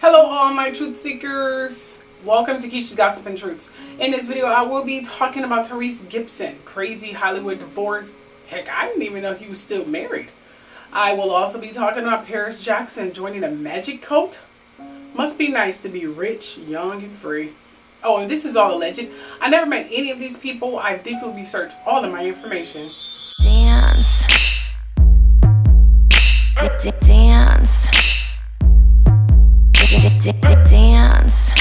Hello all my truth seekers. Welcome to KISHA'S Gossip and Truths. In this video I will be talking about Tyrese Gibson. Crazy Hollywood divorce. Heck, I didn't even know he was still married. I will also be talking about Paris Jackson joining a magic cult. Must be nice to be rich, young, and free. Oh, and this is all alleged. I never met any of these people. I deeply researched all of my information. Dance. Dance. Dance.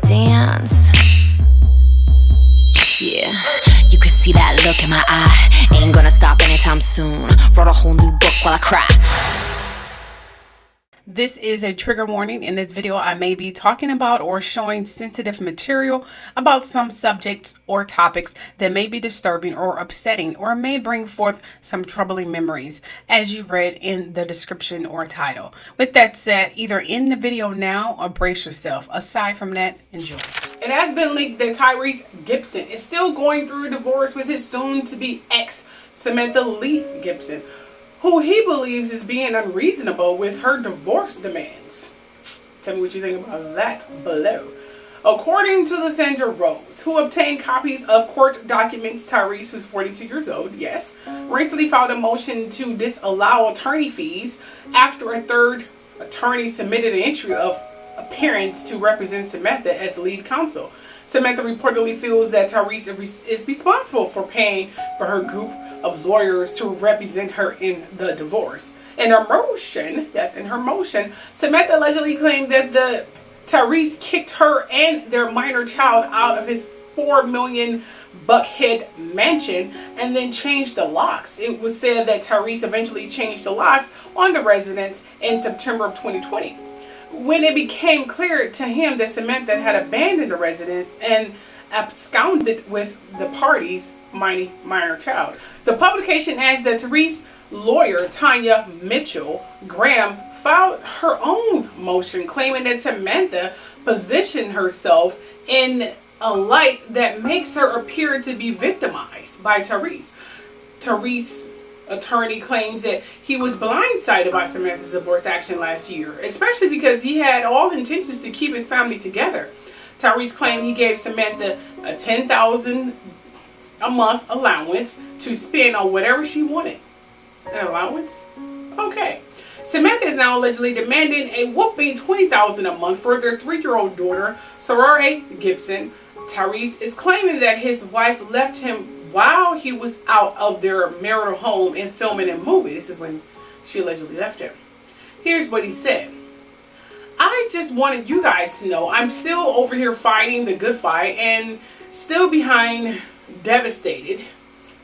Dance. Yeah, you could see that look in my eye. Ain't gonna stop anytime soon. Wrote a whole new book while I cry. This is a trigger warning. In this video, I may be talking about or showing sensitive material about some subjects or topics that may be disturbing or upsetting or may bring forth some troubling memories, as you read in the description or title. With that said, either end the video now or brace yourself. Aside from that, enjoy. It has been leaked that Tyrese Gibson is still going through a divorce with his soon-to-be ex, Samantha Lee Gibson, who he believes is being unreasonable with her divorce demands. Tell me what you think about that below. According to Lysandra Rose, who obtained copies of court documents, Tyrese, who's 42 years old, yes, recently filed a motion to disallow attorney fees after a third attorney submitted an entry of appearance to represent Samantha as lead counsel. Samantha reportedly feels that Tyrese is responsible for paying for her group of lawyers to represent her in the divorce. In her motion, yes, in her motion, Samantha allegedly claimed that Tyrese kicked her and their minor child out of his $4 million Buckhead mansion and then changed the locks. It was said that Tyrese eventually changed the locks on the residence in September of 2020. When it became clear to him that Samantha had abandoned the residence and absconded with the party's minor child. The publication adds that Tyrese's lawyer, Tanya Mitchell Graham, filed her own motion claiming that Samantha positioned herself in a light that makes her appear to be victimized by Tyrese. Tyrese's attorney claims that he was blindsided by Samantha's divorce action last year, especially because he had all intentions to keep his family together. Tyrese claimed he gave Samantha a $10,000 a month allowance to spend on whatever she wanted. An allowance? Okay. Samantha is now allegedly demanding a whooping $20,000 a month for their 3-year-old daughter, Soraya Gibson. Tyrese is claiming that his wife left him while he was out of their marital home and filming a movie. This is when she allegedly left him. Here's what he said. I just wanted you guys to know I'm still over here fighting the good fight and still behind devastated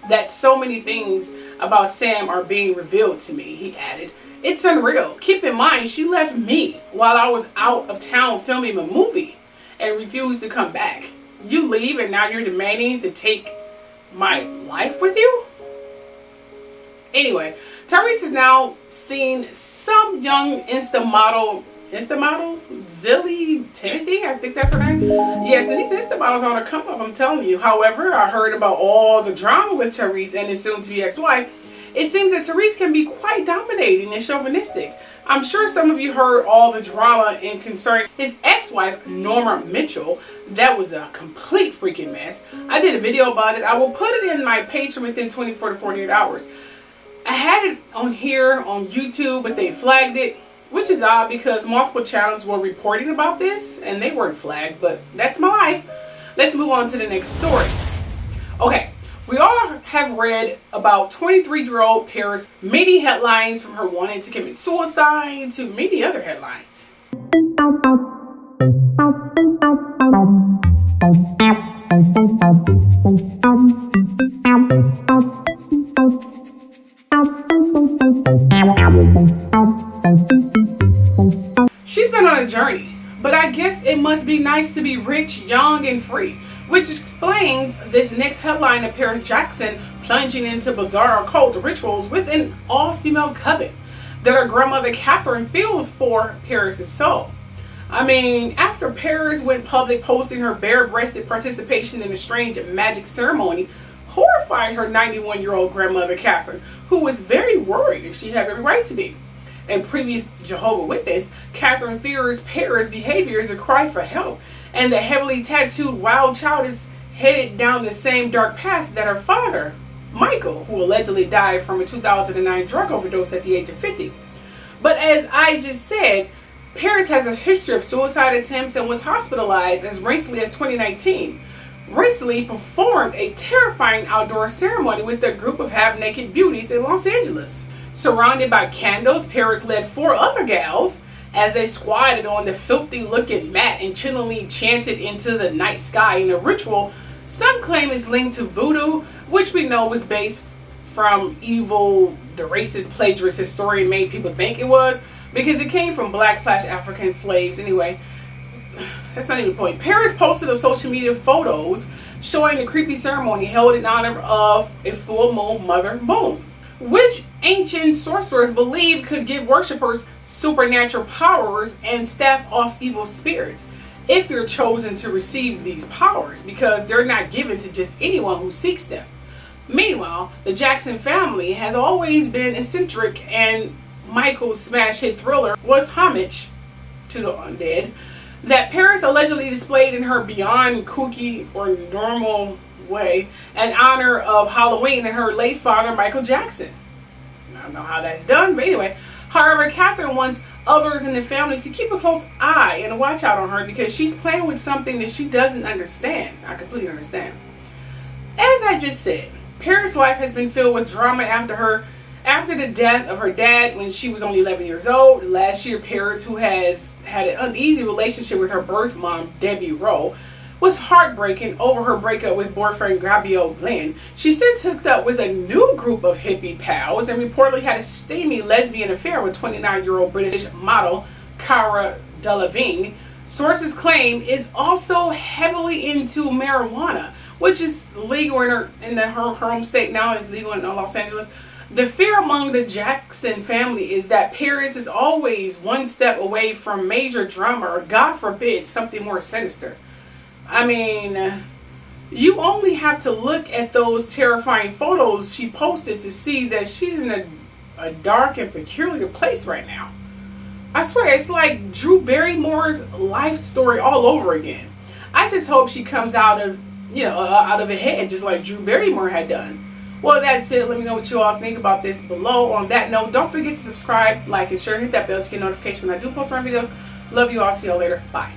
that so many things about Sam are being revealed to me, he added. It's unreal. Keep in mind, she left me while I was out of town filming a movie and refused to come back. You leave and now you're demanding to take my life with you? Anyway, Tyrese is now seeing some young Insta model, Zilly Timothy, I think that's her name. Yes, and these Insta models are on a come up, I'm telling you. However, I heard about all the drama with Tyrese and his soon-to-be ex-wife. It seems that Tyrese can be quite dominating and chauvinistic. I'm sure some of you heard all the drama in concerning his ex-wife, Norma Mitchell. That was a complete freaking mess. I did a video about it. I will put it in my Patreon within 24 to 48 hours. I had it on here on YouTube, but they flagged it, which is odd because multiple channels were reporting about this and they weren't flagged, but that's my life. Let's move on to the next story. Okay, we all have read about 23-year-old Paris, many headlines from her wanting to commit suicide to many other headlines. She's been on a journey, but I guess it must be nice to be rich, young, and free, which explains this next headline of Paris Jackson plunging into bizarre occult rituals with an all-female coven that her grandmother Catherine feels for Paris's soul. I mean, after Paris went public posting her bare-breasted participation in a strange magic ceremony, horrified her 91-year-old grandmother Catherine, who was very worried, and she had every right to be. a previous Jehovah's Witness, Catherine fears Paris' behavior is a cry for help, and the heavily tattooed wild child is headed down the same dark path that her father, Michael, who allegedly died from a 2009 drug overdose at the age of 50. But as I just said, Paris has a history of suicide attempts and was hospitalized as recently as 2019. Recently performed a terrifying outdoor ceremony with a group of half-naked beauties in Los Angeles. Surrounded by candles, Paris led 4 other gals as they squatted on the filthy-looking mat and chillingly chanted into the night sky in a ritual some claim is linked to voodoo, which we know was based from evil, the racist plagiarist historian made people think it was, because it came from black/African slaves. Anyway, that's not even the point. Paris posted on social media photos showing the creepy ceremony held in honor of a full moon mother moon, which ancient sorcerers believed could give worshippers supernatural powers and stave off evil spirits if you're chosen to receive these powers, because they're not given to just anyone who seeks them. Meanwhile, the Jackson family has always been eccentric, and Michael's smash hit Thriller was homage to the undead that Paris allegedly displayed in her beyond kooky or normal way in honor of Halloween and her late father, Michael Jackson. I don't know how that's done, but anyway. However, Catherine wants others in the family to keep a close eye and watch out on her because she's playing with something that she doesn't understand. I completely understand. As I just said, Paris' life has been filled with drama after the death of her dad when she was only 11 years old. Last year, Paris, who has had an uneasy relationship with her birth mom, Debbie Rowe, was heartbreaking over her breakup with boyfriend Gabriel Glenn. She since hooked up with a new group of hippie pals and reportedly had a steamy lesbian affair with 29-year-old British model Cara Delevingne. Sources claim is also heavily into marijuana, which is legal in her home state now. It's legal in Los Angeles. The fear among the Jackson family is that Paris is always one step away from major drama or, God forbid, something more sinister. I mean, you only have to look at those terrifying photos she posted to see that she's in a dark and peculiar place right now. I swear, it's like Drew Barrymore's life story all over again. I just hope she comes out of a head just like Drew Barrymore had done. Well, that's it. Let me know what you all think about this below. On that note, don't forget to subscribe, like, and share. Hit that bell to get notification when I do post my videos. Love you all. See you all later. Bye.